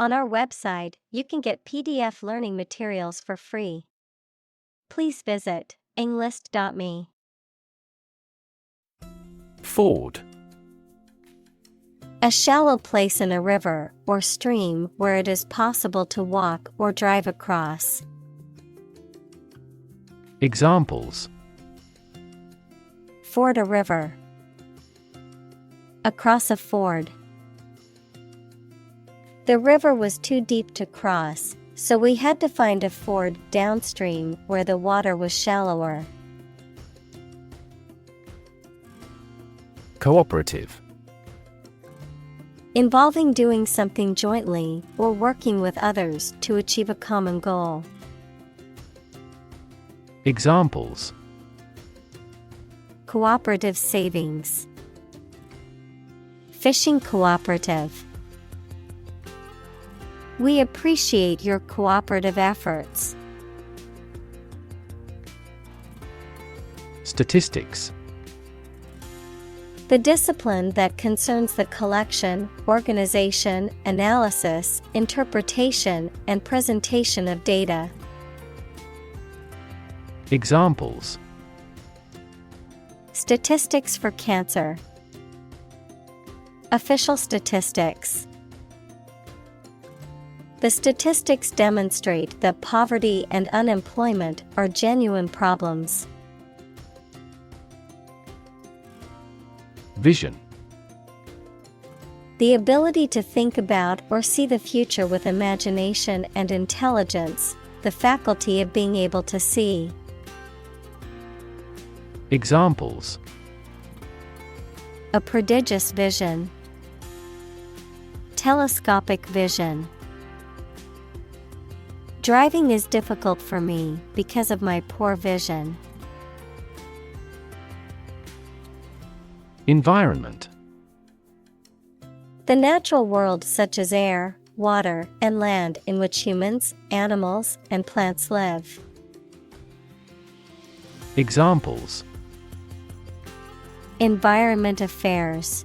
On our website, you can get PDF learning materials for free. Please visit englist.me. Ford. A shallow place in a river or stream where it is possible to walk or drive across. Examples: Ford a river. Across a ford. The river was too deep to cross, so we had to find a ford downstream where the water was shallower. Cooperative. Involving doing something jointly or working with others to achieve a common goal. Examples: Cooperative savings. Fishing cooperative. We appreciate your cooperative efforts. Statistics. The discipline that concerns the collection, organization, analysis, interpretation, and presentation of data. Examples: Statistics for cancer. Official statistics. The statistics demonstrate that poverty and unemployment are genuine problems. Vision. The ability to think about or see the future with imagination and intelligence, the faculty of being able to see. Examples: A prodigious vision. Telescopic vision. Driving is difficult for me because of my poor vision. Environment. The natural world such as air, water, and land in which humans, animals, and plants live. Examples: Environment affairs.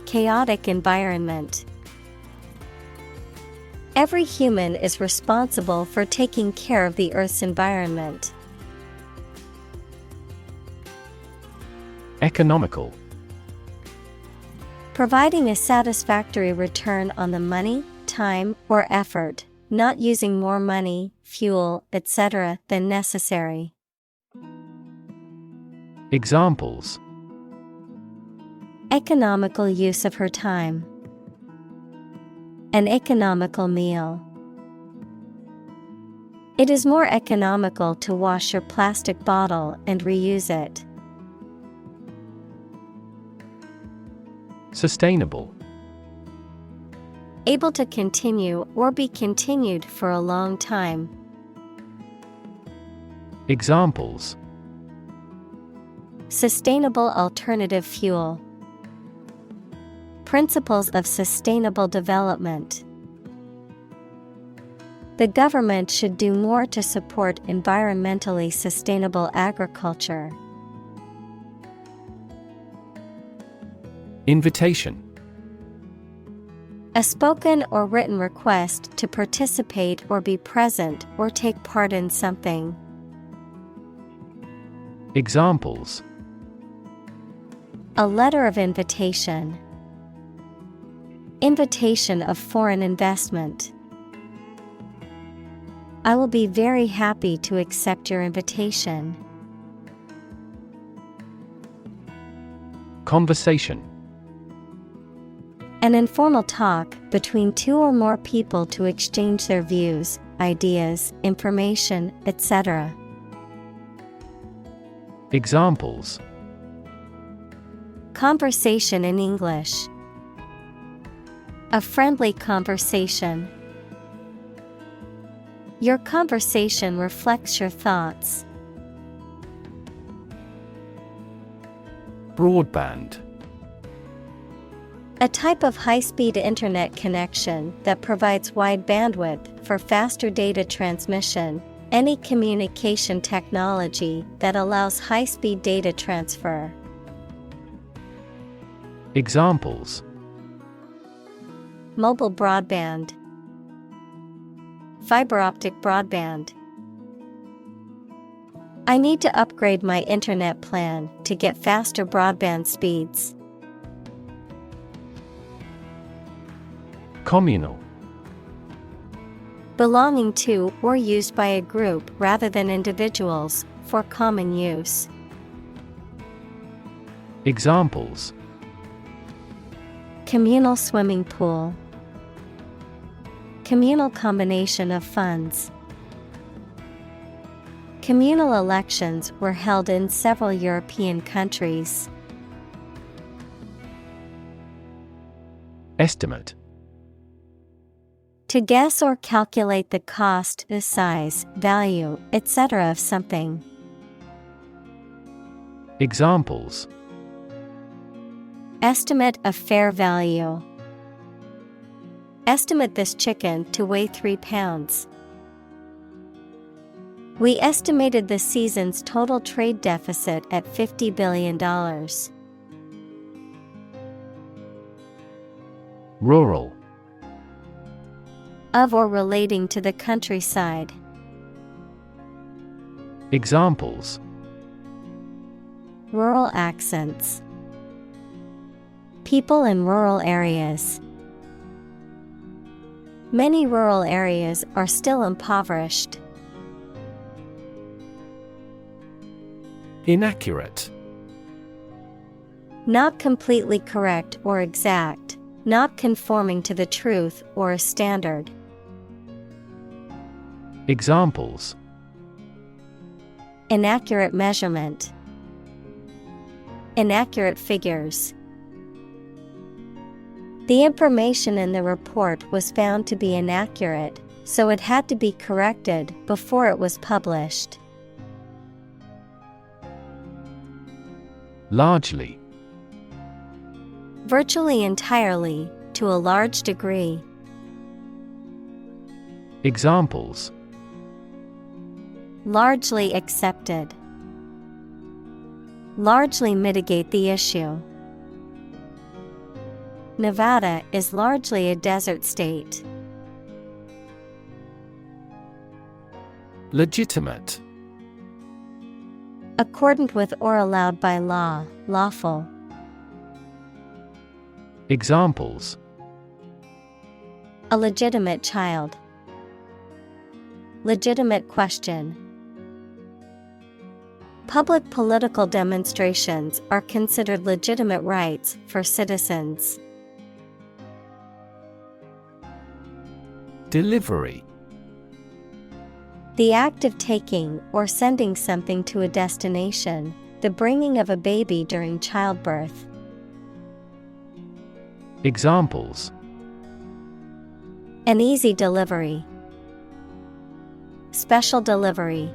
Chaotic environment. Every human is responsible for taking care of the Earth's environment. Economical. Providing a satisfactory return on the money, time, or effort, not using more money, fuel, etc. than necessary. Examples: Economical use of her time. An economical meal. It is more economical to wash your plastic bottle and reuse it. Sustainable. Able to continue or be continued for a long time. Examples: Sustainable alternative fuel. Principles of sustainable development. The government should do more to support environmentally sustainable agriculture. Invitation. A spoken or written request to participate or be present or take part in something. Examples: A letter of invitation. Invitation of foreign investment. I will be very happy to accept your invitation. Conversation. An informal talk between two or more people to exchange their views, ideas, information, etc. Examples: Conversation in English. A friendly conversation. Your conversation reflects your thoughts. Broadband. A type of high-speed internet connection that provides wide bandwidth for faster data transmission. Any communication technology that allows high-speed data transfer. Mobile broadband. Fiber optic broadband. I need to upgrade my internet plan to get faster broadband speeds. Communal. Belonging to or used by a group rather than individuals, for common use. Examples: Communal swimming pool. Communal combination of funds. Communal elections were held in several European countries. Estimate. To guess or calculate the cost, the size, value, etc. of something. Examples: Estimate of fair value. Estimate this chicken to weigh 3 pounds. We estimated the season's total trade deficit at $50 billion. Rural. Of or relating to the countryside. Examples: Rural accents. People in rural areas. Many rural areas are still impoverished. Inaccurate. Not completely correct or exact, not conforming to the truth or a standard. Examples: Inaccurate measurement. Inaccurate figures. The information in the report was found to be inaccurate, so it had to be corrected before it was published. Largely. Virtually entirely, to a large degree. Examples: Largely accepted. Largely mitigate the issue. Nevada is largely a desert state. Legitimate. Accordant with or allowed by law, lawful. Examples: A legitimate child. Legitimate question. Public political demonstrations are considered legitimate rights for citizens. Delivery. The act of taking or sending something to a destination, the bringing of a baby during childbirth. Examples: An easy delivery. Special delivery.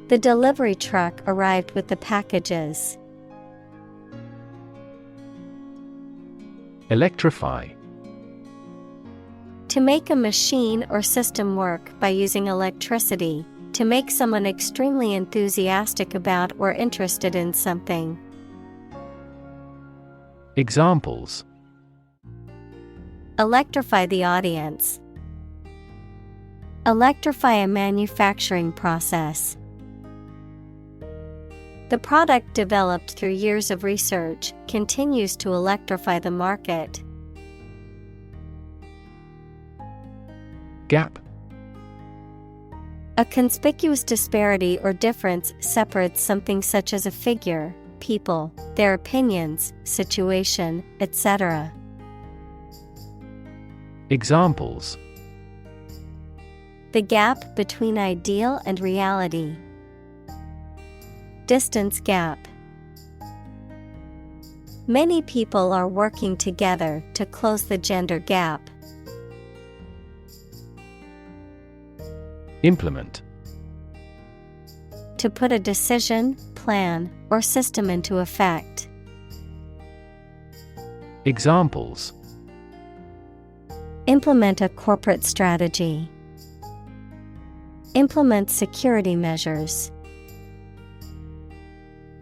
The delivery truck arrived with the packages. Electrify. To make a machine or system work by using electricity, to make someone extremely enthusiastic about or interested in something. Examples: Electrify the audience. Electrify a manufacturing process. The product developed through years of research continues to electrify the market. Gap. A conspicuous disparity or difference separates something such as a figure, people, their opinions, situation, etc. Examples: The gap between ideal and reality. Distance gap. Many people are working together to close the gender gap. Implement. To put a decision, plan, or system into effect. Examples: Implement a corporate strategy. Implement security measures.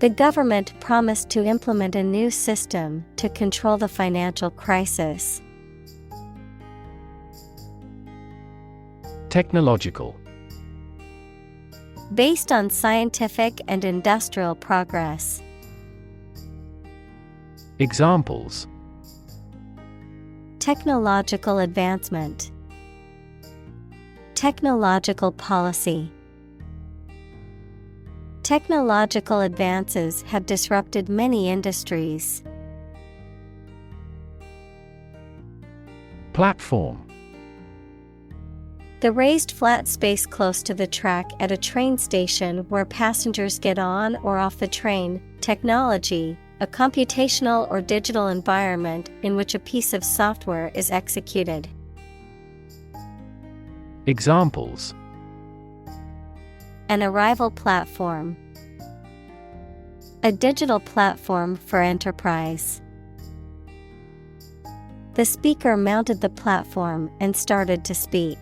The government promised to implement a new system to control the financial crisis. Technological. Based on scientific and industrial progress. Examples: technological advancement, technological policy. Technological advances have disrupted many industries. Platform. The raised flat space close to the track at a train station where passengers get on or off the train. Technology, a computational or digital environment in which a piece of software is executed. Examples: an arrival platform, a digital platform for enterprise. The speaker mounted the platform and started to speak.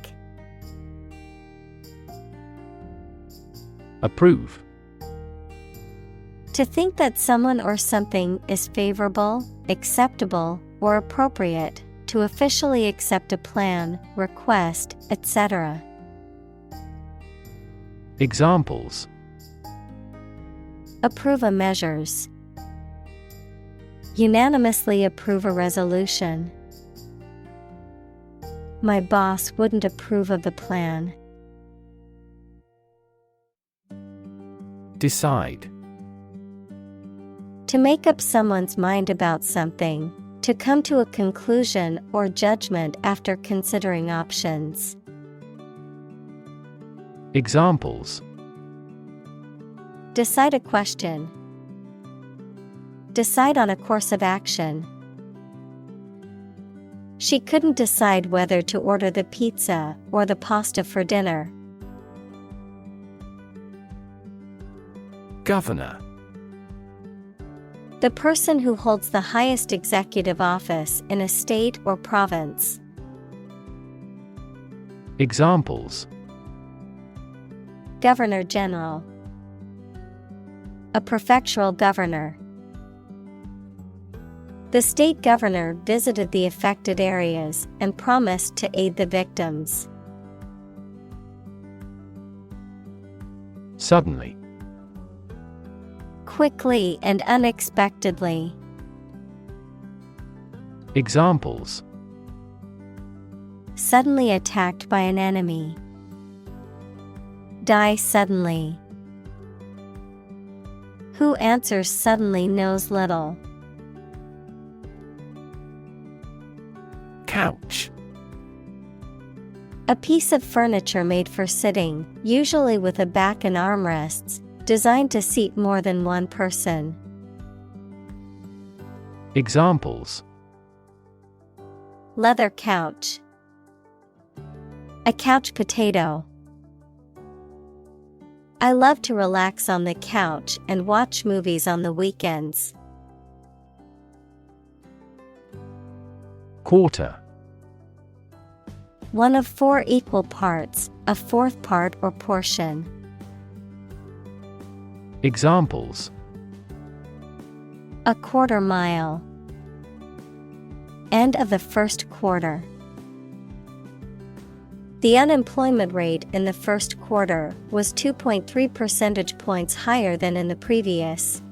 Approve. To think that someone or something is favorable, acceptable, or appropriate, to officially accept a plan, request, etc. Examples: approve a measures, unanimously approve a resolution. My boss wouldn't approve of the plan. Decide. To make up someone's mind about something, to come to a conclusion or judgment after considering options. Examples: decide a question, decide on a course of action. She couldn't decide whether to order the pizza or the pasta for dinner. Governor. The person who holds the highest executive office in a state or province. Examples: governor general, a prefectural governor. The state governor visited the affected areas and promised to aid the victims. Suddenly. Quickly and unexpectedly. Examples: suddenly attacked by an enemy, die suddenly. Who answers suddenly knows little. Couch. A piece of furniture made for sitting, usually with a back and armrests, designed to seat more than one person. Examples: leather couch, a couch potato. I love to relax on the couch and watch movies on the weekends. Quarter. One of 4 equal parts, a fourth part or portion. Examples: a quarter mile, end of the first quarter. The unemployment rate in the first quarter was 2.3 percentage points higher than in the previous.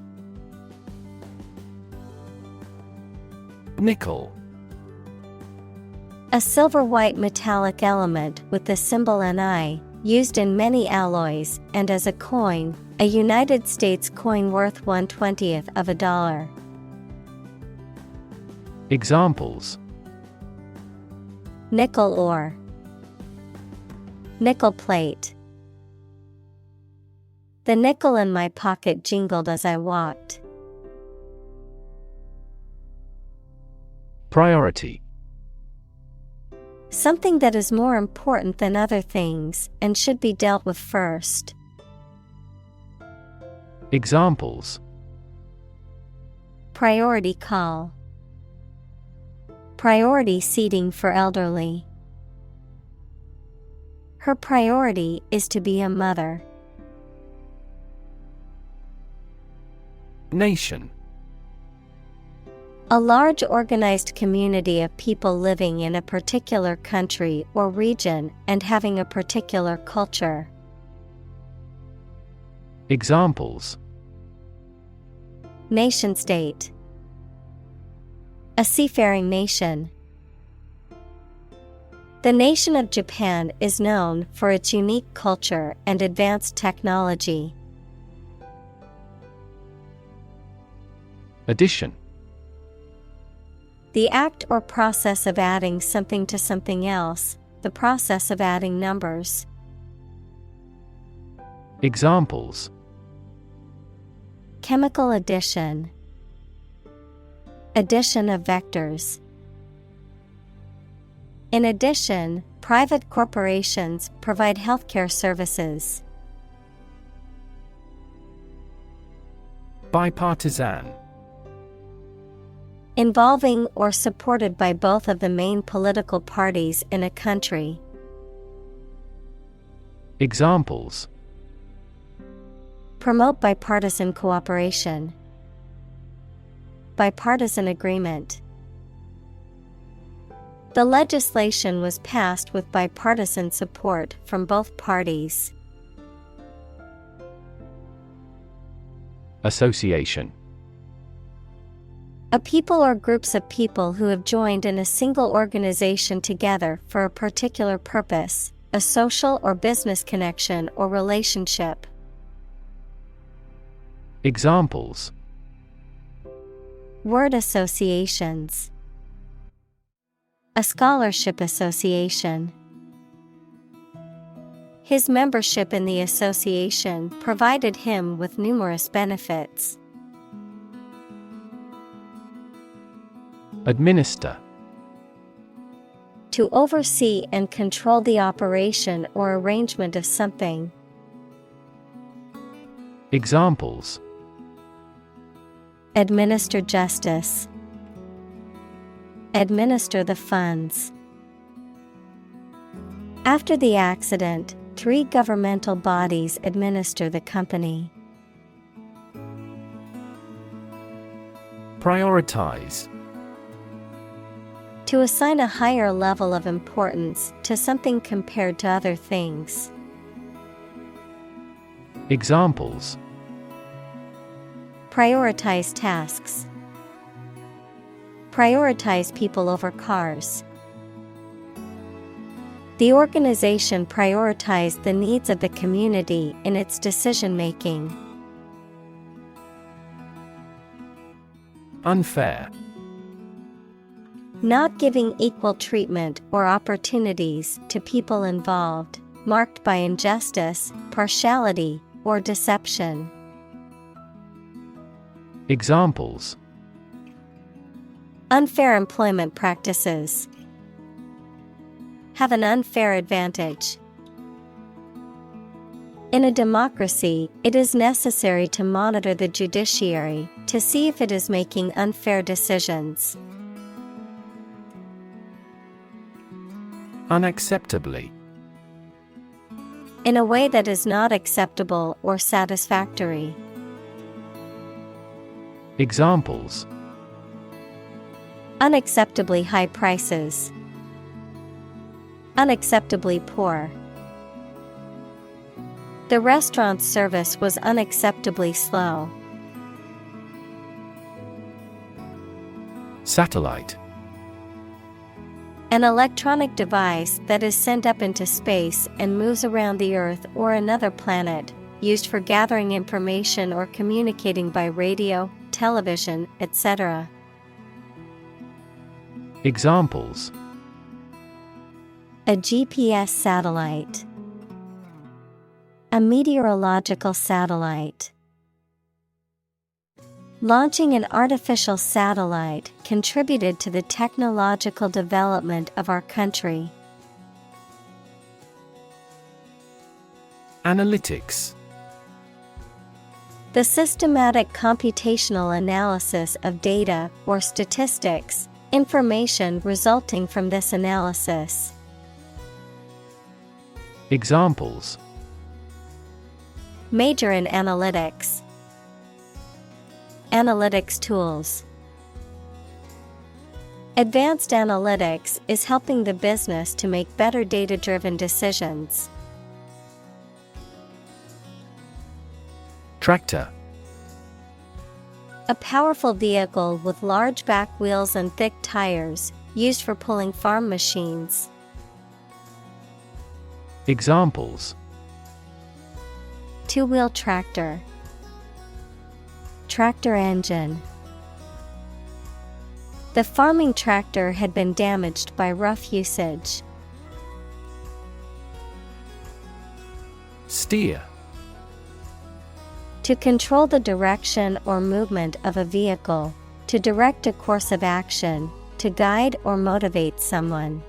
Nickel. A silver-white metallic element with the symbol Ni, used in many alloys and as a coin, a United States coin worth 1/20th of a dollar. Examples: nickel ore, nickel plate. The nickel in my pocket jingled as I walked. Priority. Something that is more important than other things and should be dealt with first. Examples: priority call, priority seating for elderly. Her priority is to be a mother. Nation. A large organized community of people living in a particular country or region and having a particular culture. Examples: Nation-state. A seafaring nation. The nation of Japan is known for its unique culture and advanced technology. Addition. The act or process of adding something to something else, the process of adding numbers. Examples: Chemical addition. Addition of vectors. In addition, private corporations provide healthcare services. Bipartisan. Involving or supported by both of the main political parties in a country. Examples: Promote bipartisan cooperation. Bipartisan agreement. The legislation was passed with bipartisan support from both parties. Association. A people or groups of people who have joined in a single organization together for a particular purpose, a social or business connection or relationship. Examples: Word associations. A scholarship association. His membership in the association provided him with numerous benefits. Administer. To oversee and control the operation or arrangement of something. Examples: Administer justice. Administer the funds. After the accident, 3 governmental bodies administer the company. Prioritize. To assign a higher level of importance to something compared to other things. Examples: Prioritize tasks. Prioritize people over cars. The organization prioritized the needs of the community in its decision-making. Unfair. Not giving equal treatment or opportunities to people involved, marked by injustice, partiality, or deception. Examples: Unfair employment practices. Have an unfair advantage. In a democracy, it is necessary to monitor the judiciary to see if it is making unfair decisions. Unacceptably. In a way that is not acceptable or satisfactory. Examples: Unacceptably high prices. Unacceptably poor. The restaurant's service was unacceptably slow. Satellite. An electronic device that is sent up into space and moves around the Earth or another planet, used for gathering information or communicating by radio, television, etc. Examples: A GPS satellite. A meteorological satellite. Launching an artificial satellite contributed to the technological development of our country. Analytics. The systematic computational analysis of data or statistics, information resulting from this analysis. Examples: Major in analytics. Analytics tools. Advanced analytics is helping the business to make better data-driven decisions. Tractor. A powerful vehicle with large back wheels and thick tires, used for pulling farm machines. Examples: Two-wheel tractor. Tractor engine. The farming tractor had been damaged by rough usage. Steer. To control the direction or movement of a vehicle, to direct a course of action, to guide or motivate someone.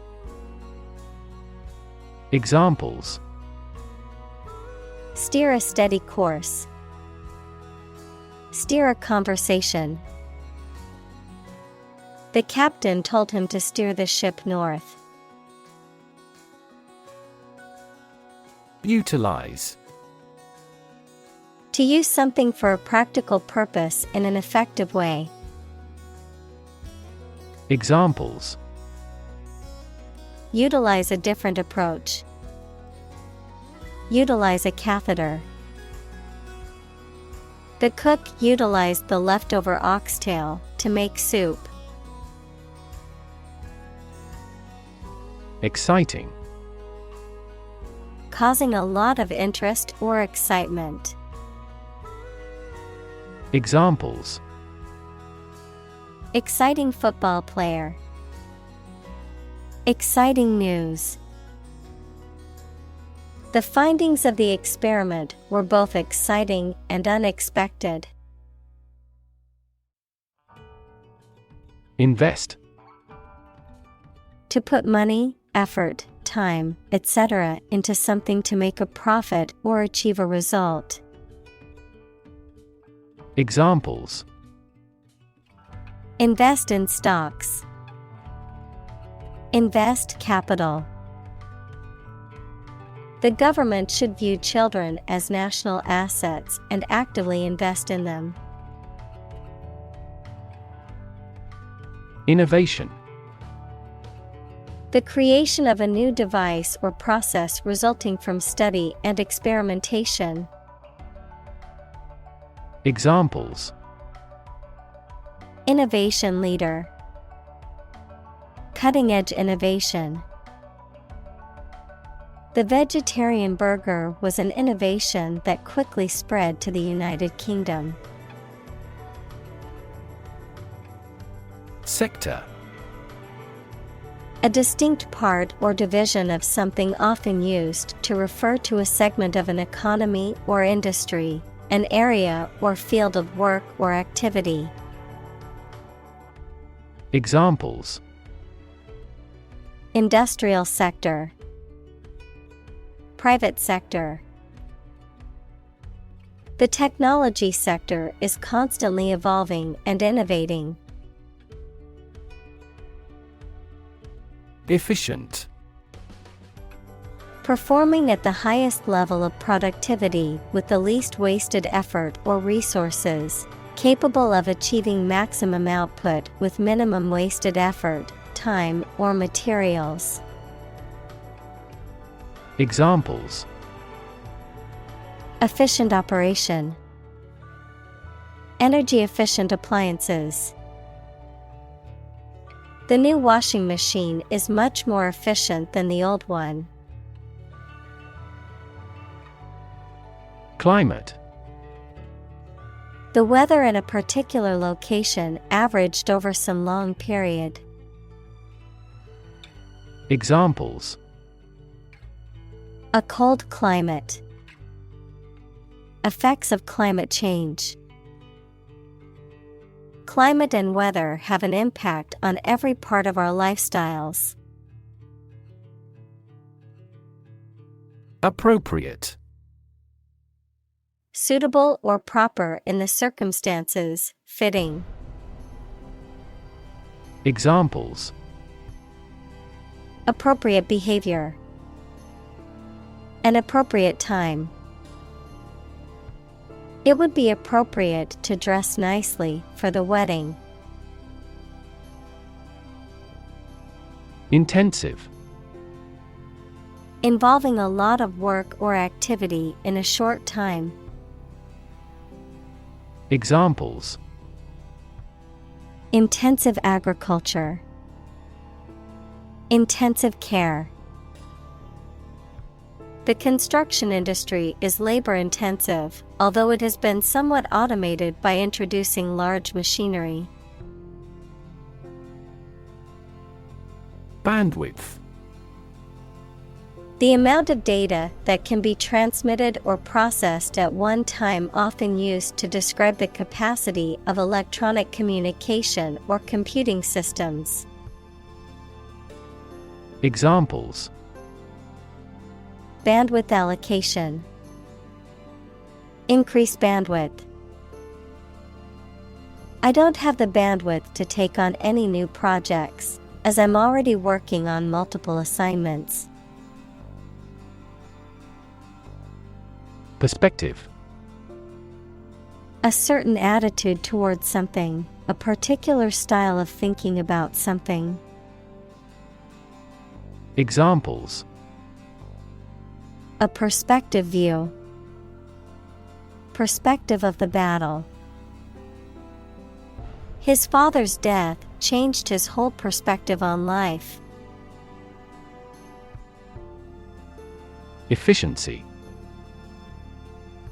Examples: Steer a steady course. Steer a conversation. The captain told him to steer the ship north. Utilize. To use something for a practical purpose in an effective way. Examples: Utilize a different approach. Utilize a catheter. The cook utilized the leftover oxtail to make soup. Exciting. Causing a lot of interest or excitement. Examples: Exciting football player. Exciting news. The findings of the experiment were both exciting and unexpected. Invest. To put money, effort, time, etc. into something to make a profit or achieve a result. Examples: Invest in stocks. Invest capital. The government should view children as national assets and actively invest in them. Innovation. The creation of a new device or process resulting from study and experimentation. Examples: Innovation leader. Cutting-edge innovation. The vegetarian burger was an innovation that quickly spread to the United Kingdom. Sector. A distinct part or division of something often used to refer to a segment of an economy or industry, an area or field of work or activity. Examples: Industrial sector. Private sector. The technology sector is constantly evolving and innovating. Efficient. Performing at the highest level of productivity with the least wasted effort or resources, capable of achieving maximum output with minimum wasted effort, time, or materials. Examples: Efficient operation. Energy efficient appliances. The new washing machine is much more efficient than the old one. Climate. The weather in a particular location averaged over some long period. Examples: A cold climate. Effects of climate change. Climate and weather have an impact on every part of our lifestyles. Appropriate. Suitable or proper in the circumstances, fitting. Examples: Appropriate behavior. An appropriate time. It would be appropriate to dress nicely for the wedding. Intensive. Involving a lot of work or activity in a short time. Examples: intensive agriculture, intensive care. The construction industry is labor-intensive, although it has been somewhat automated by introducing large machinery. Bandwidth. The amount of data that can be transmitted or processed at one time, often used to describe the capacity of electronic communication or computing systems. Examples: bandwidth allocation, increase bandwidth. I don't have the bandwidth to take on any new projects, as I'm already working on multiple assignments. Perspective. A certain attitude towards something, a particular style of thinking about something. Examples: a perspective view, perspective of the battle. His father's death changed his whole perspective on life. Efficiency.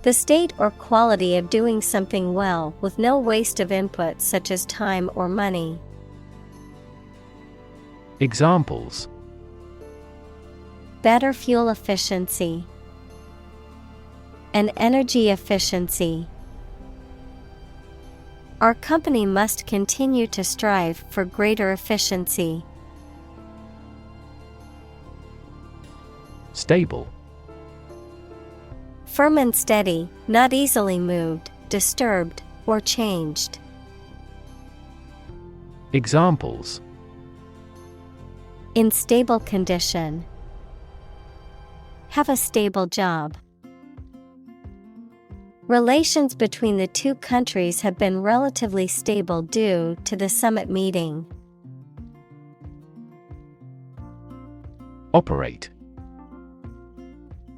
The state or quality of doing something well with no waste of input such as time or money. Examples: better fuel efficiency, and energy efficiency. Our company must continue to strive for greater efficiency. Stable. Firm and steady, not easily moved, disturbed, or changed. Examples: in stable condition, have a stable job. Relations between the two countries have been relatively stable due to the summit meeting. Operate.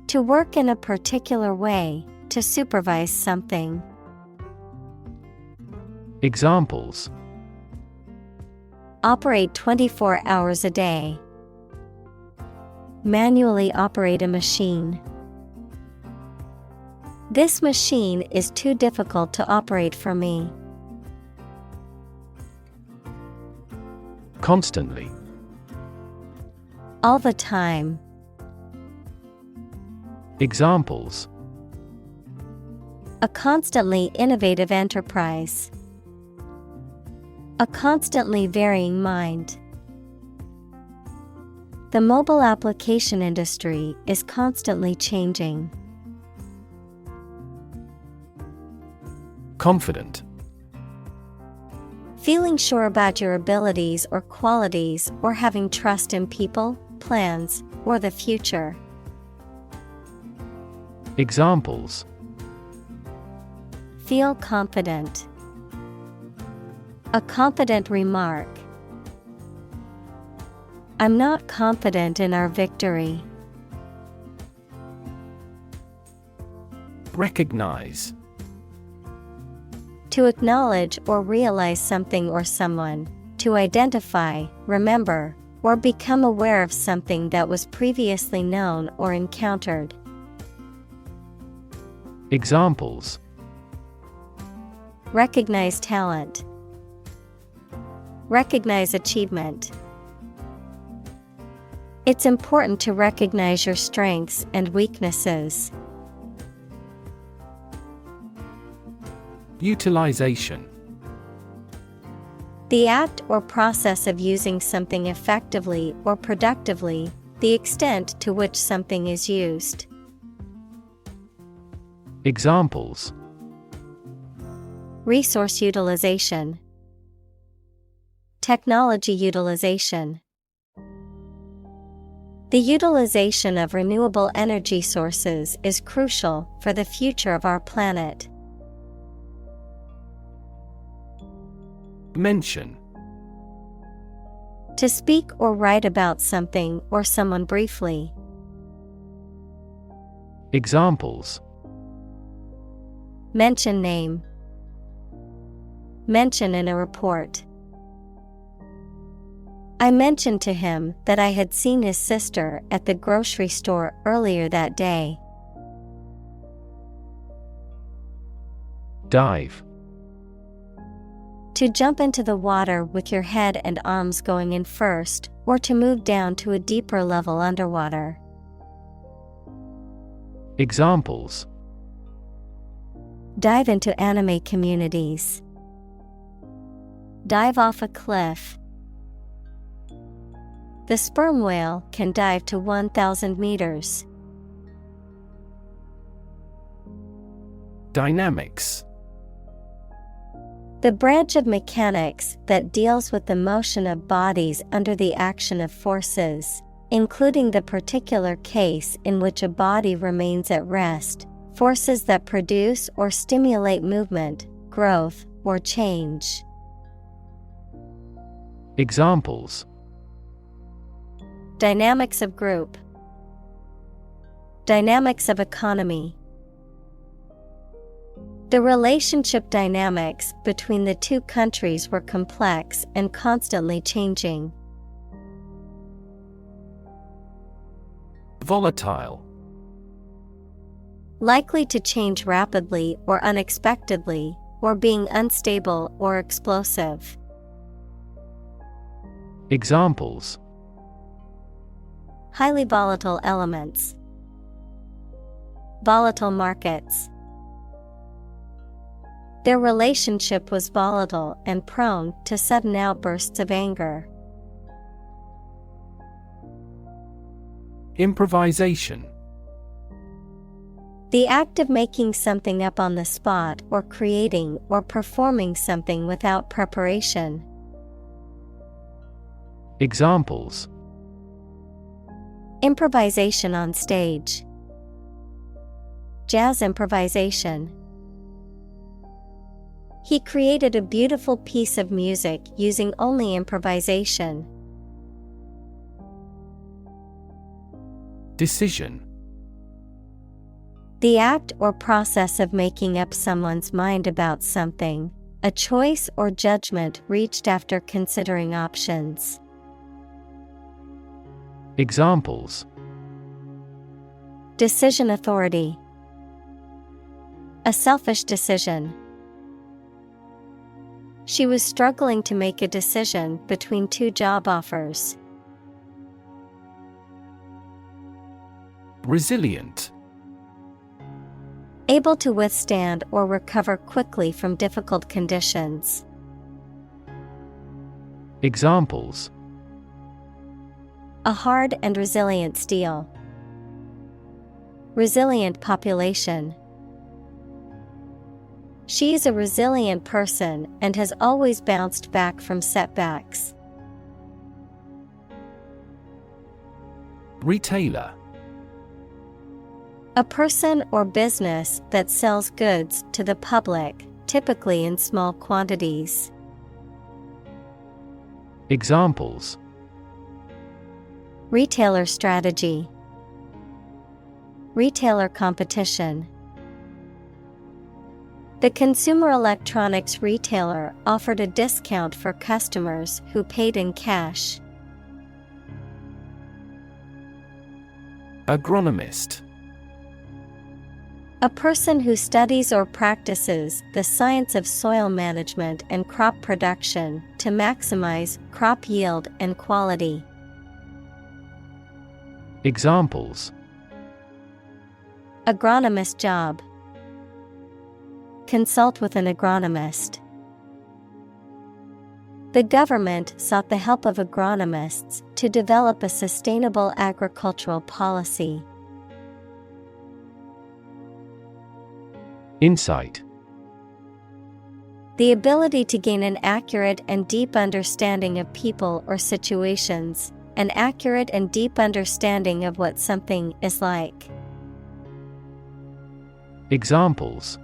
To work in a particular way, to supervise something. Examples: operate 24 hours a day. Manually operate a machine. This machine is too difficult to operate for me. Constantly. All the time. Examples: a constantly innovative enterprise. A constantly varying mind. The mobile application industry is constantly changing. Confident. Feeling sure about your abilities or qualities, or having trust in people, plans, or the future. Examples: feel confident. A confident remark. I'm not confident in our victory. Recognize. To acknowledge or realize something or someone, to identify, remember, or become aware of something that was previously known or encountered. Examples: recognize talent. Recognize achievement. It's important to recognize your strengths and weaknesses. Utilization. The act or process of using something effectively or productively, the extent to which something is used. Examples: resource utilization. Technology utilization. The utilization of renewable energy sources is crucial for the future of our planet. Mention. To speak or write about something or someone briefly. Examples. Mention name. Mention in a report. I mentioned to him that I had seen his sister at the grocery store earlier that day. Dive. To jump into the water with your head and arms going in first, or to move down to a deeper level underwater. Examples. Dive into anime communities. Dive off a cliff. The sperm whale can dive to 1,000 meters. Dynamics. The branch of mechanics that deals with the motion of bodies under the action of forces, including the particular case in which a body remains at rest, forces that produce or stimulate movement, growth, or change. Examples. Dynamics of group. Dynamics of economy. The relationship dynamics between the two countries were complex and constantly changing. Volatile. Likely to change rapidly or unexpectedly, or being unstable or explosive. Examples. Highly volatile elements. Volatile markets. Their relationship was volatile and prone to sudden outbursts of anger. Improvisation. The act of making something up on the spot or creating or performing something without preparation. Examples. Improvisation on stage. Jazz improvisation. He created a beautiful piece of music using only improvisation. Decision. The act or process of making up someone's mind about something, a choice or judgment reached after considering options. Examples. Decision authority. A selfish decision. She was struggling to make a decision between two job offers. Resilient. Able to withstand or recover quickly from difficult conditions. Examples. A hard and resilient steel. Resilient population. She is a resilient person and has always bounced back from setbacks. Retailer. A person or business that sells goods to the public, typically in small quantities. Examples. Retailer strategy. Retailer competition. The consumer electronics retailer offered a discount for customers who paid in cash. Agronomist. A person who studies or practices the science of soil management and crop production to maximize crop yield and quality. Examples. Agronomist job. Consult with an agronomist. The government sought the help of agronomists to develop a sustainable agricultural policy. Insight. The ability to gain an accurate and deep understanding of people or situations, an accurate and deep understanding of what something is like. Examples.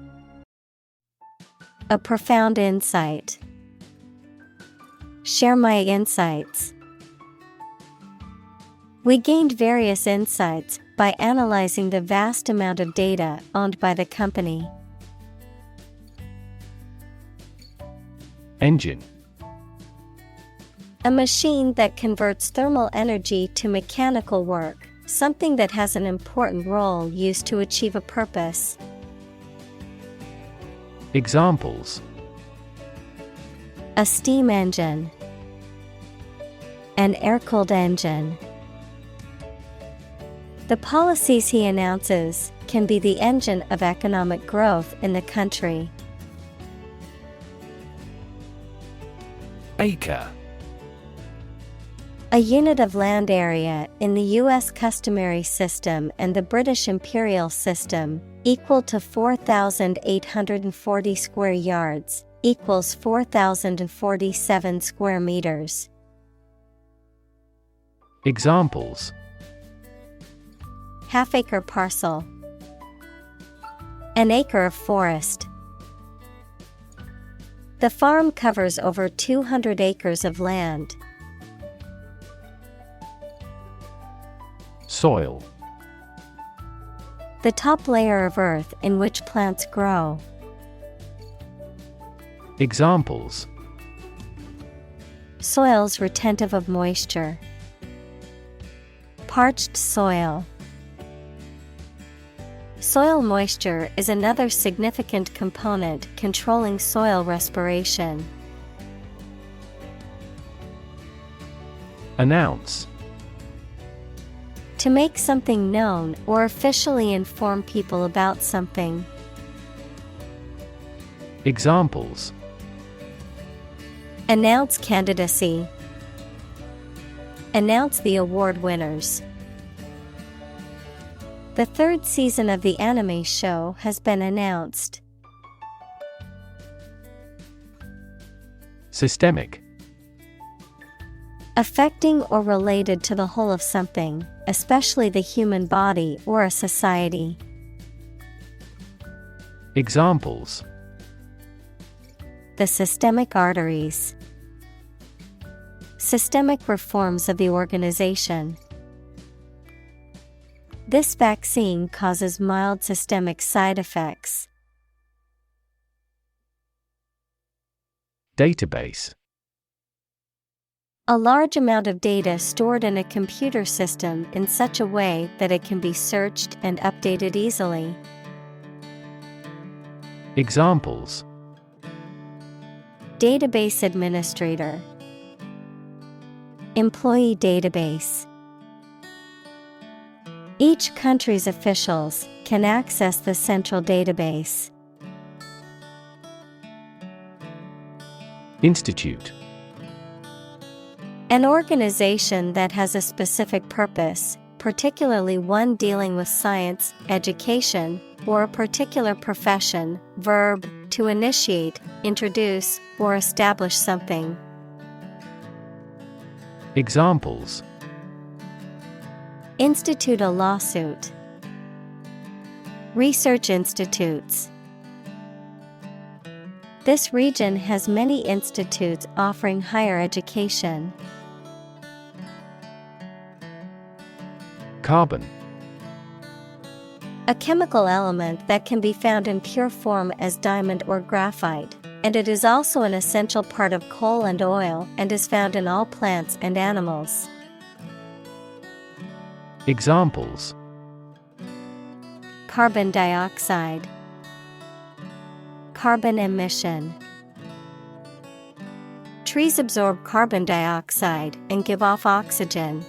A profound insight. Share my insights. We gained various insights by analyzing the vast amount of data owned by the company. Engine. A machine that converts thermal energy to mechanical work, something that has an important role used to achieve a purpose. Examples: A steam engine. An air-cooled engine. The policies he announces can be the engine of economic growth in the country. Acre. A unit of land area in the U.S. customary system and the British imperial system, equal to 4,840 square yards, equals 4,047 square meters. Examples: Half-acre parcel. An acre of forest. The farm covers over 200 acres of land. Soil. The top layer of earth in which plants grow. Examples: Soils retentive of moisture. Parched soil. Soil moisture is another significant component controlling soil respiration. Announce. To make something known or officially inform people about something. Examples: Announce candidacy. Announce the award winners. The third season of the anime show has been announced. Systemic. Affecting or related to the whole of something, especially the human body or a society. Examples: The systemic arteries. Systemic reforms of the organization. This vaccine causes mild systemic side effects. Database. A large amount of data stored in a computer system in such a way that it can be searched and updated easily. Examples: Database administrator. Employee database. Each country's officials can access the central database. Institute. An organization that has a specific purpose, particularly one dealing with science, education, or a particular profession. Verb: to initiate, introduce, or establish something. Examples: Institute a lawsuit. Research institutes. This region has many institutes offering higher education. Carbon. A chemical element that can be found in pure form as diamond or graphite, and it is also an essential part of coal and oil and is found in all plants and animals. Examples: Carbon dioxide. Carbon emission. Trees absorb carbon dioxide and give off oxygen.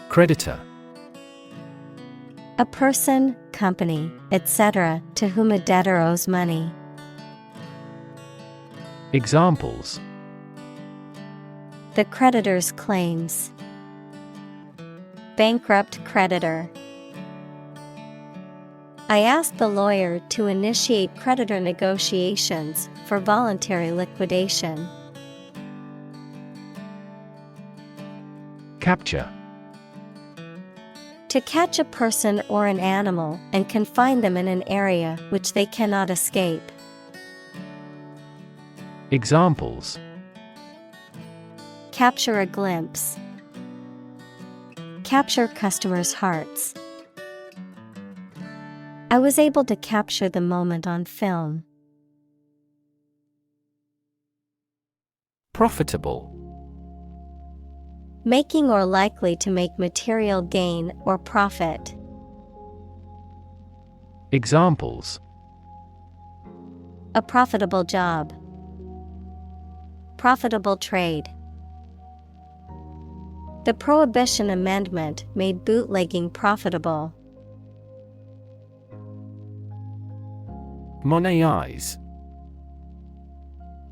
Creditor. A person, company, etc., to whom a debtor owes money. Examples: The creditor's claims. Bankrupt creditor. I asked the lawyer to initiate creditor negotiations for voluntary liquidation. Capture. To catch a person or an animal and confine them in an area which they cannot escape. Examples. Capture a glimpse. Capture customers' hearts. I was able to capture the moment on film. Profitable. Making or likely to make material gain or profit. Examples. A profitable job. Profitable trade. The Prohibition Amendment made bootlegging profitable. Monetize.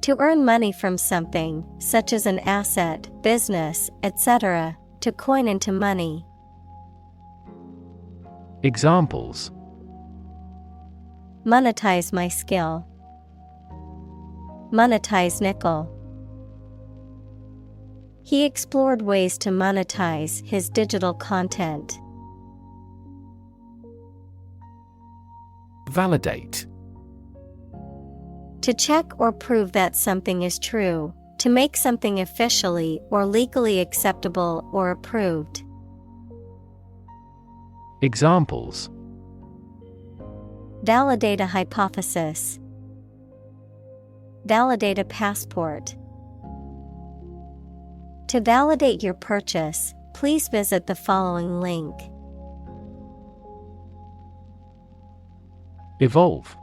To earn money from something, such as an asset, business, etc., to coin into money. Examples. Monetize my skill. Monetize nickel. He explored ways to monetize his digital content. Validate. To check or prove that something is true, to make something officially or legally acceptable or approved. Examples. Validate a hypothesis. Validate a passport. To validate your purchase, please visit the following link. Evolve.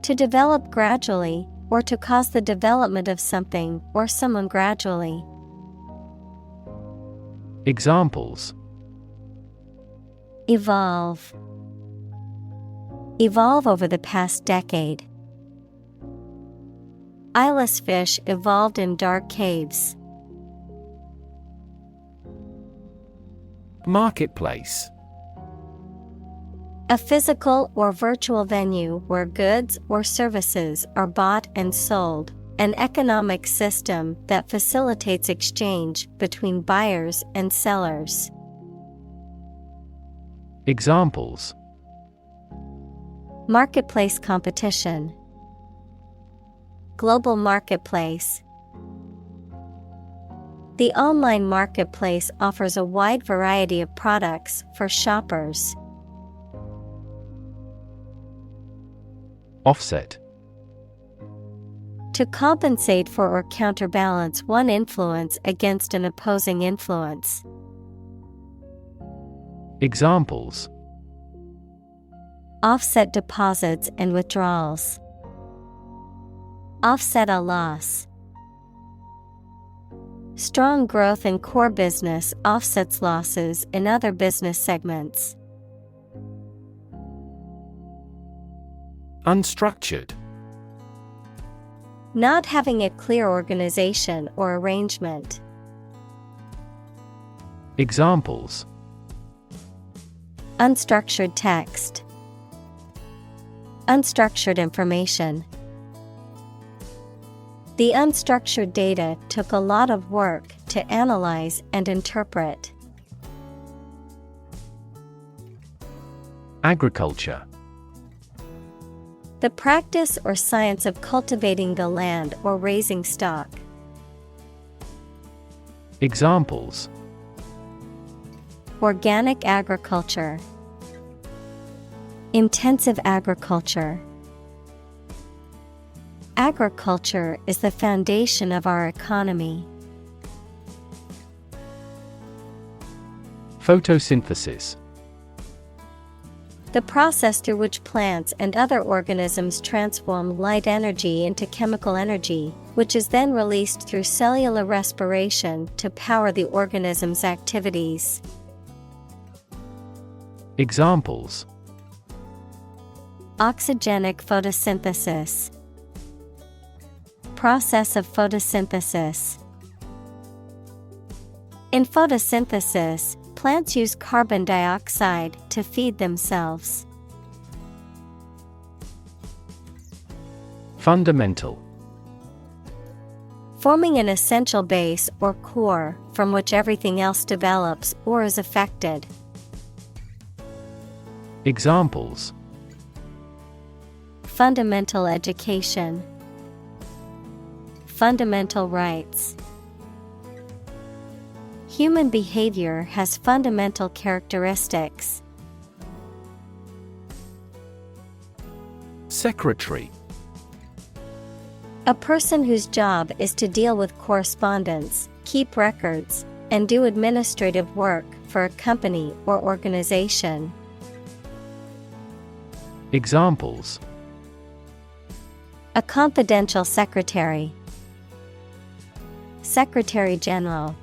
To develop gradually, or to cause the development of something or someone gradually. Examples. Evolve. Evolve over the past decade. Eyeless fish evolved in dark caves. Marketplace. A physical or virtual venue where goods or services are bought and sold, an economic system that facilitates exchange between buyers and sellers. Examples. Marketplace competition. Global marketplace. The online marketplace offers a wide variety of products for shoppers. Offset. To compensate for or counterbalance one influence against an opposing influence. Examples. Offset deposits and withdrawals. Offset a loss. Strong growth in core business offsets losses in other business segments. Unstructured. Not having a clear organization or arrangement. Examples. Unstructured text. Unstructured information. The unstructured data took a lot of work to analyze and interpret. Agriculture. The practice or science of cultivating the land or raising stock. Examples. Organic agriculture. Intensive agriculture. Agriculture is the foundation of our economy. Photosynthesis. The process through which plants and other organisms transform light energy into chemical energy, which is then released through cellular respiration to power the organism's activities. Examples. Oxygenic photosynthesis. Process of photosynthesis. In photosynthesis, plants use carbon dioxide to feed themselves. Fundamental. Forming an essential base or core from which everything else develops or is affected. Examples. Fundamental education. fundamental rights. Human behavior has fundamental characteristics. Secretary. A person whose job is to deal with correspondence, keep records, and do administrative work for a company or organization. Examples: a confidential secretary, Secretary General.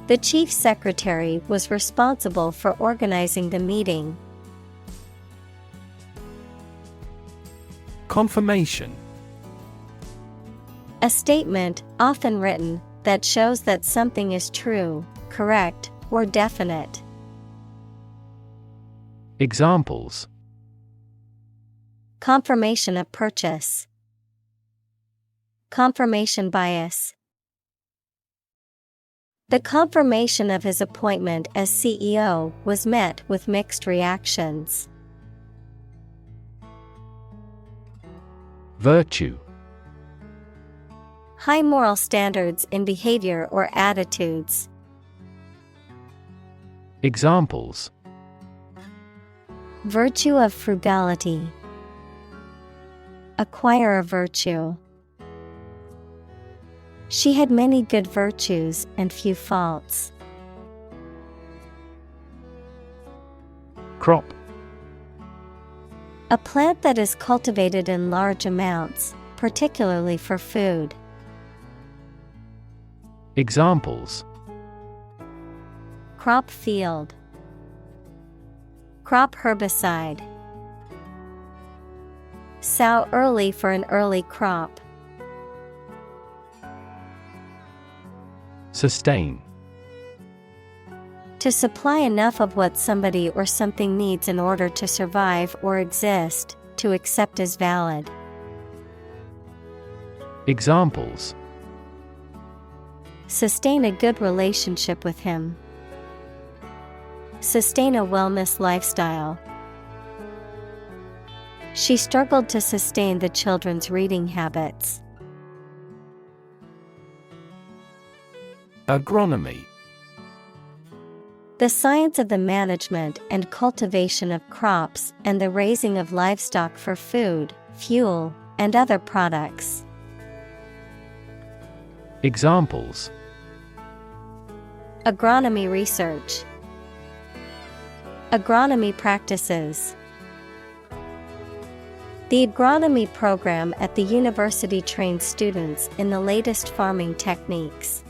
The chief secretary was responsible for organizing the meeting. Confirmation. A statement, often written, that shows that something is true, correct, or definite. Examples: confirmation of purchase, confirmation bias. The confirmation of his appointment as CEO was met with mixed reactions. Virtue. High moral standards in behavior or attitudes. Examples: virtue of frugality, acquire a virtue. She had many good virtues and few faults. Crop. A plant that is cultivated in large amounts, particularly for food. Examples: crop field, crop herbicide. Sow early for an early crop. Sustain. To supply enough of what somebody or something needs in order to survive or exist, to accept as valid. Examples: sustain a good relationship with him. Sustain a wellness lifestyle. She struggled to sustain the children's reading habits. Agronomy. The science of the management and cultivation of crops and the raising of livestock for food, fuel, and other products. Examples: agronomy research, agronomy practices. The agronomy program at the university trains students in the latest farming techniques.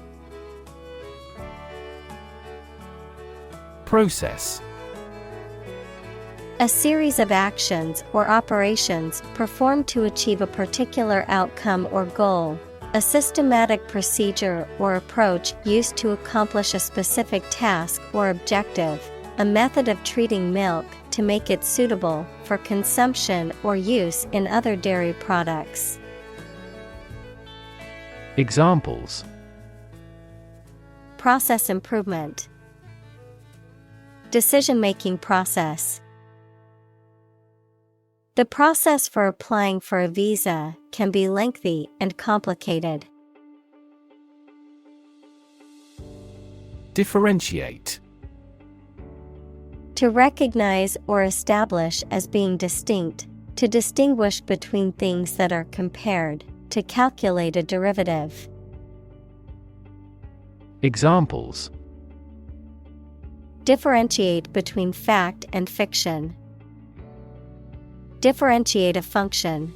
Process. A series of actions or operations performed to achieve a particular outcome or goal. A systematic procedure or approach used to accomplish a specific task or objective. A method of treating milk to make it suitable for consumption or use in other dairy products. Examples: process improvement, decision-making process. The process for applying for a visa can be lengthy and complicated. Differentiate. To recognize or establish as being distinct, to distinguish between things that are compared, to calculate a derivative. Examples: differentiate between fact and fiction. Differentiate a function.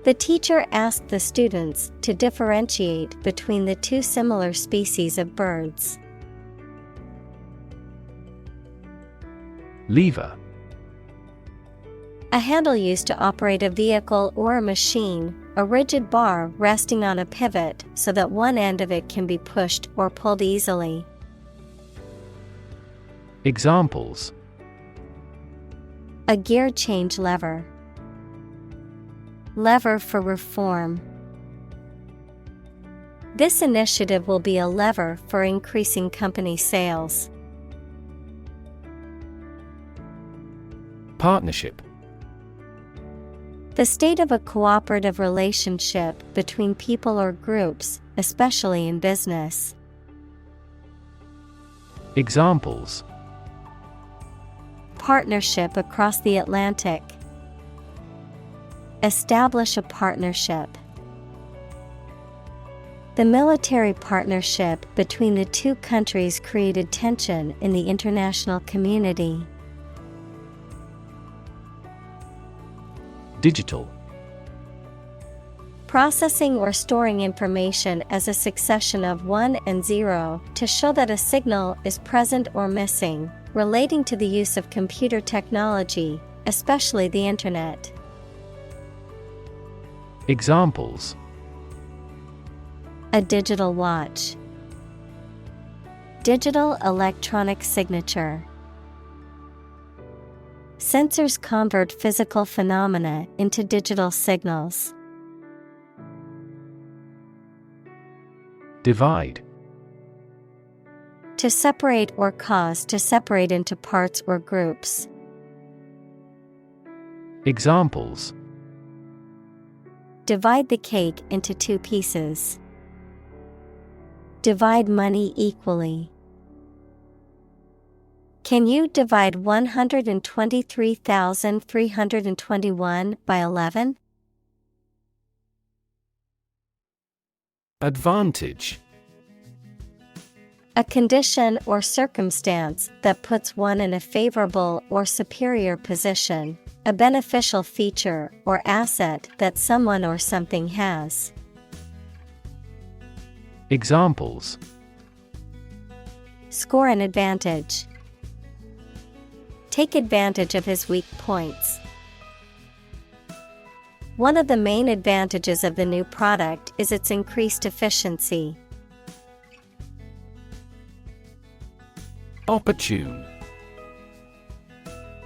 The teacher asked the students to differentiate between the two similar species of birds. Lever. A handle used to operate a vehicle or a machine, a rigid bar resting on a pivot so that one end of it can be pushed or pulled easily. Examples: a gear change lever. Lever for reform. This initiative will be a lever for increasing company sales. Partnership. The state of a cooperative relationship between people or groups, especially in business. Examples: Partnership across the Atlantic. Establish a partnership. The military partnership between the two countries created tension in the international community. Digital. Processing or storing information as a succession of 1 and 0 to show that a signal is present or missing, relating to the use of computer technology, especially the Internet. Examples: A digital watch. Digital electronic signature. Sensors convert physical phenomena into digital signals. Divide. To separate or cause to separate into parts or groups. Examples: Divide the cake into 2 pieces. Divide money equally. Can you divide 123,321 by 11? Advantage. A condition or circumstance that puts one in a favorable or superior position, a beneficial feature or asset that someone or something has. Examples: Score an advantage. Take advantage of his weak points. One of the main advantages of the new product is its increased efficiency. Opportune.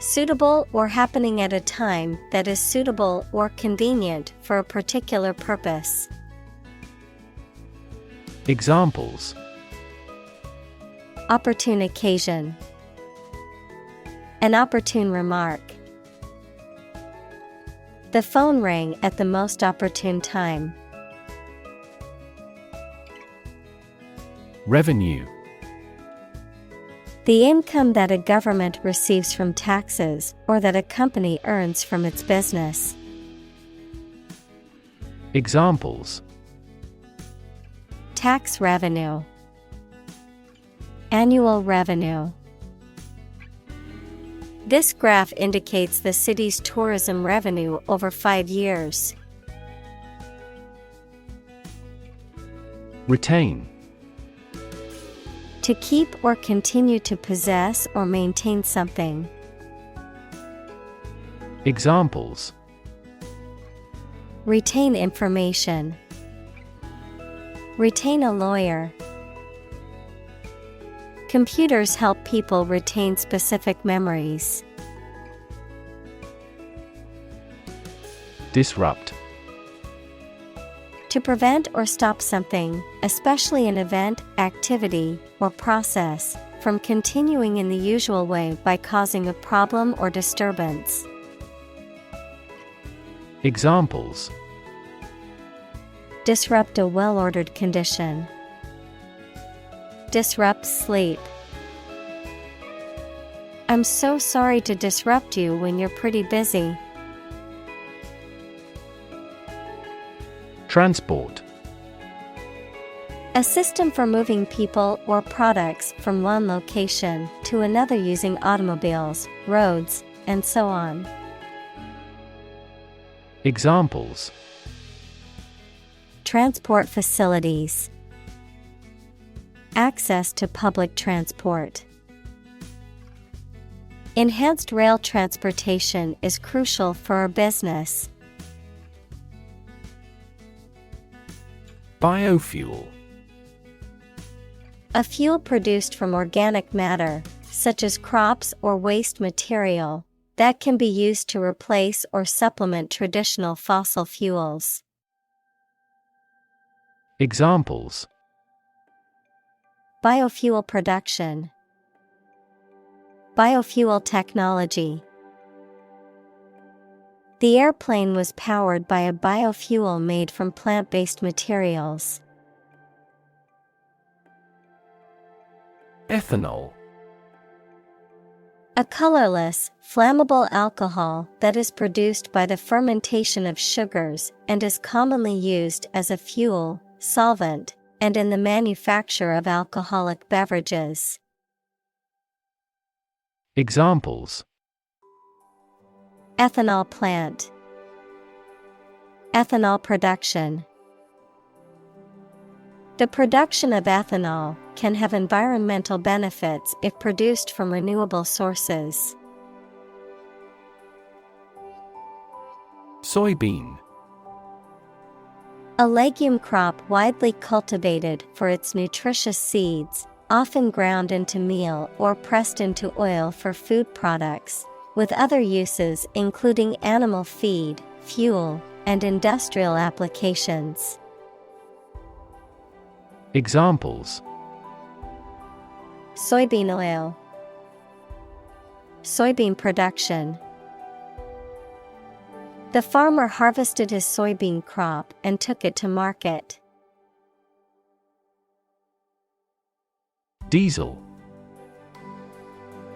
Suitable or happening at a time that is suitable or convenient for a particular purpose. Examples: Opportune occasion. An opportune remark. The phone rang at the most opportune time. Revenue. The income that a government receives from taxes or that a company earns from its business. Examples: Tax revenue. Annual revenue. This graph indicates the city's tourism revenue over 5 years. Retain. To keep or continue to possess or maintain something. Examples: Retain information. Retain a lawyer. Computers help people retain specific memories. Disrupt. To prevent or stop something, especially an event, activity, or process, from continuing in the usual way by causing a problem or disturbance. Examples: Disrupt a well-ordered condition. Disrupt sleep. I'm so sorry to disrupt you when you're pretty busy. Transport. A system for moving people or products from one location to another using automobiles, roads, and so on. Examples: Transport facilities. Access to public transport. Enhanced rail transportation is crucial for our business. Biofuel. A fuel produced from organic matter, such as crops or waste material, that can be used to replace or supplement traditional fossil fuels. Examples: Biofuel production. Biofuel technology. The airplane was powered by a biofuel made from plant-based materials. Ethanol. A colorless, flammable alcohol that is produced by the fermentation of sugars and is commonly used as a fuel, solvent, and in the manufacture of alcoholic beverages. Examples: Ethanol plant. Ethanol production. The production of ethanol can have environmental benefits if produced from renewable sources. Soybean. A legume crop widely cultivated for its nutritious seeds, often ground into meal or pressed into oil for food products, with other uses including animal feed, fuel, and industrial applications. Examples: Soybean oil. Soybean production. The farmer harvested his soybean crop and took it to market. Diesel.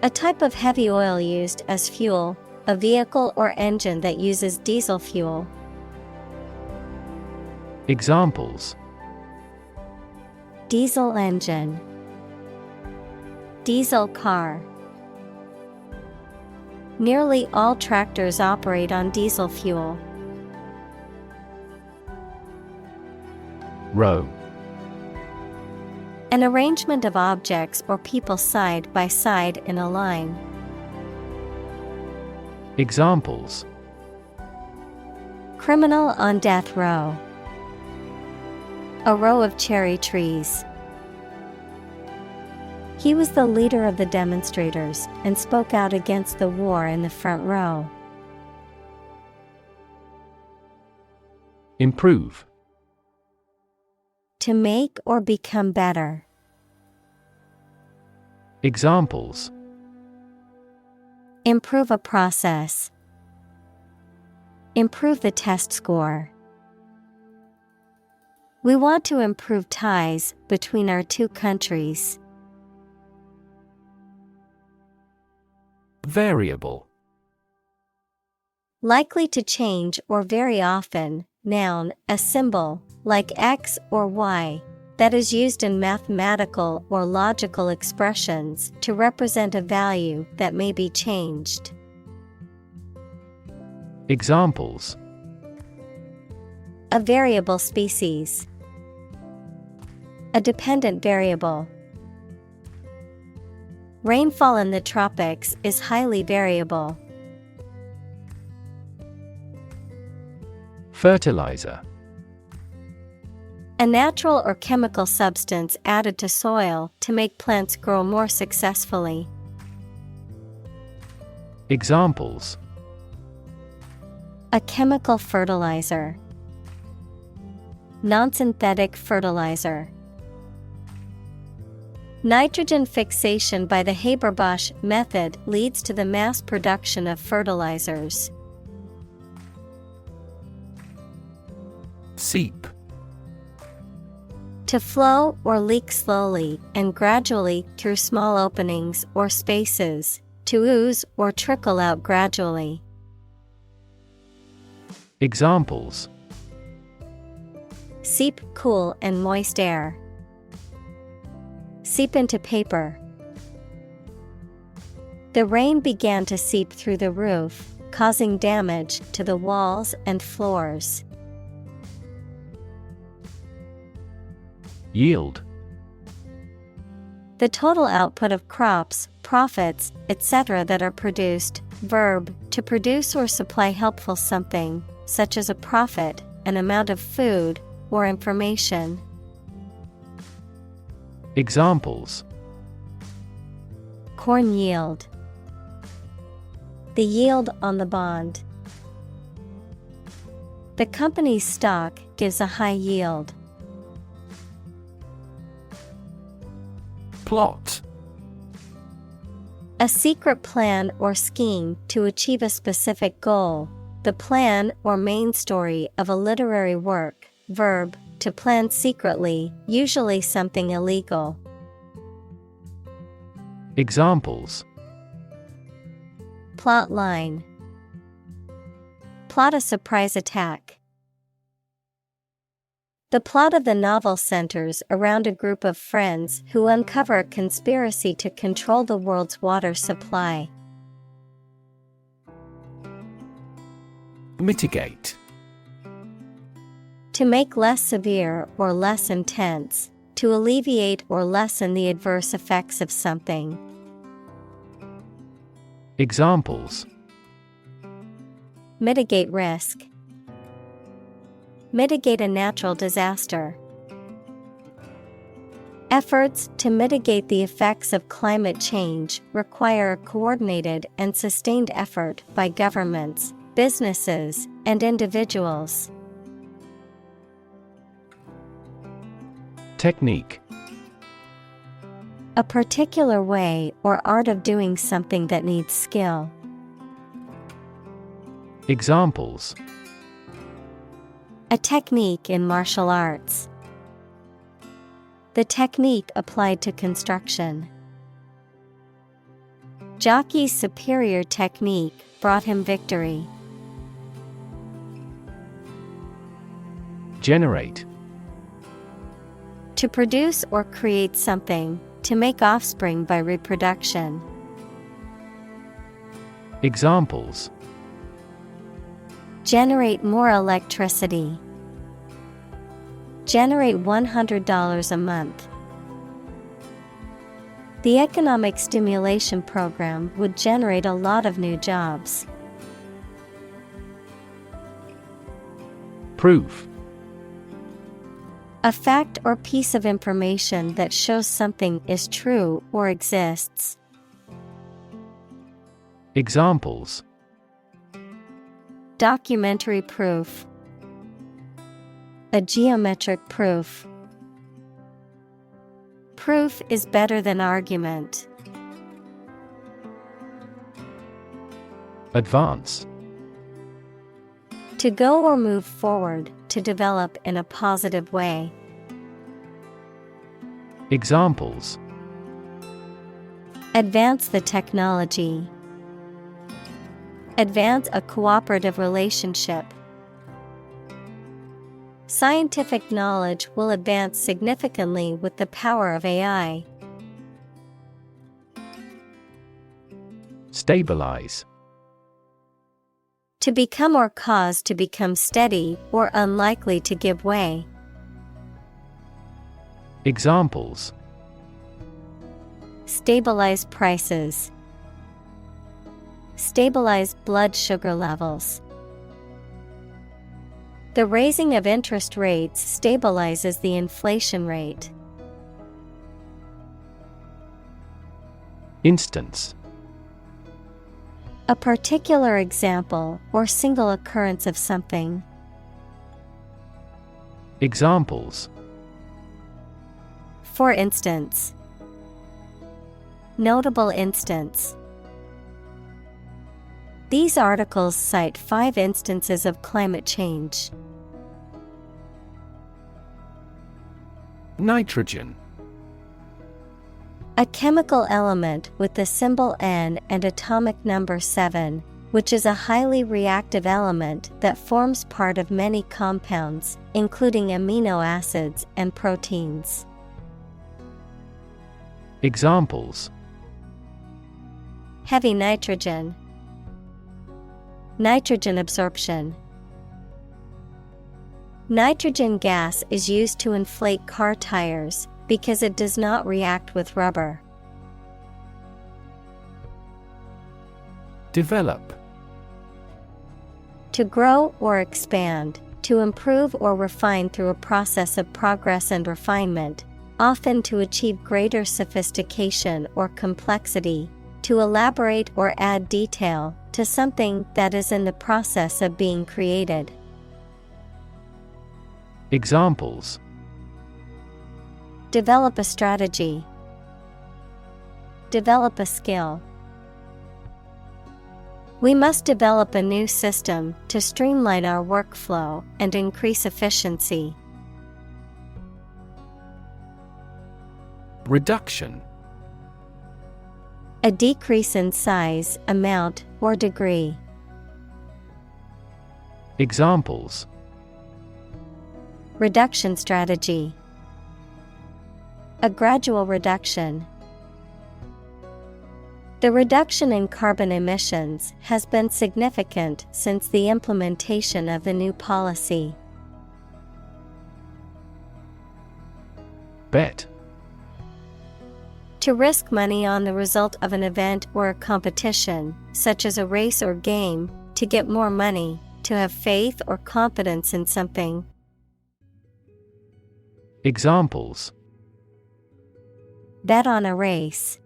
A type of heavy oil used as fuel, a vehicle or engine that uses diesel fuel. Examples: Diesel engine. Diesel car. Nearly all tractors operate on diesel fuel. Row. An arrangement of objects or people side by side in a line. Examples: Criminal on death row. A row of cherry trees. He was the leader of the demonstrators and spoke out against the war in the front row. Improve. To make or become better. Examples: Improve a process. Improve the test score. We want to improve ties between our two countries. Variable. Likely to change or vary often, noun, a symbol, like X or Y, that is used in mathematical or logical expressions to represent a value that may be changed. Examples: A variable species. A dependent variable. Rainfall in the tropics is highly variable. Fertilizer. A natural or chemical substance added to soil to make plants grow more successfully. Examples: A chemical fertilizer. Non-synthetic fertilizer. Nitrogen fixation by the Haber-Bosch method leads to the mass production of fertilizers. Seep. To flow or leak slowly and gradually through small openings or spaces, to ooze or trickle out gradually. Examples: Seep cool and moist air. Seep into paper. The rain began to seep through the roof, causing damage to the walls and floors. Yield. The total output of crops, profits, etc. that are produced. Verb, to produce or supply helpful something, such as a profit, an amount of food, or information. Examples: Corn yield. The yield on the bond. The company's stock gives a high yield. Plot. A secret plan or scheme to achieve a specific goal, the plan or main story of a literary work. Verb, to plan secretly, usually something illegal. Examples: Plot line. Plot a surprise attack. The plot of the novel centers around a group of friends who uncover a conspiracy to control the world's water supply. Mitigate. To make less severe or less intense, to alleviate or lessen the adverse effects of something. Examples: Mitigate risk. Mitigate a natural disaster. Efforts to mitigate the effects of climate change require a coordinated and sustained effort by governments, businesses, and individuals. Technique. A particular way or art of doing something that needs skill. Examples: A technique in martial arts. The technique applied to construction. Jockey's superior technique brought him victory. Generate. To produce or create something, to make offspring by reproduction. Examples: Generate more electricity. Generate $100 a month. The economic stimulation program would generate a lot of new jobs. Proof. A fact or piece of information that shows something is true or exists. Examples: Documentary proof. A geometric proof. Proof is better than argument. Advance. To go or move forward, to develop in a positive way. Examples: Advance the technology. Advance a cooperative relationship. Scientific knowledge will advance significantly with the power of AI. Stabilize. To become or cause to become steady or unlikely to give way. Examples: Stabilize prices. Stabilize blood sugar levels. The raising of interest rates stabilizes the inflation rate. Instance. A particular example or single occurrence of something. Examples: For instance. Notable instance. These articles cite 5 instances of climate change. Nitrogen. A chemical element with the symbol N and atomic number 7, which is a highly reactive element that forms part of many compounds, including amino acids and proteins. Examples: Heavy nitrogen. Nitrogen absorption. Nitrogen gas is used to inflate car tires because it does not react with rubber. Develop. To grow or expand, to improve or refine through a process of progress and refinement, often to achieve greater sophistication or complexity, to elaborate or add detail to something that is in the process of being created. Examples: Develop a strategy. Develop a skill. We must develop a new system to streamline our workflow and increase efficiency. Reduction. A decrease in size, amount, or degree. Examples: Reduction strategy. A gradual reduction. The reduction in carbon emissions has been significant since the implementation of the new policy. Bet. To risk money on the result of an event or a competition, such as a race or game, to get more money, to have faith or confidence in something. Examples: Bet on a race.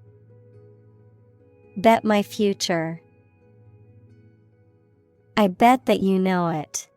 Bet my future. I bet that you know it.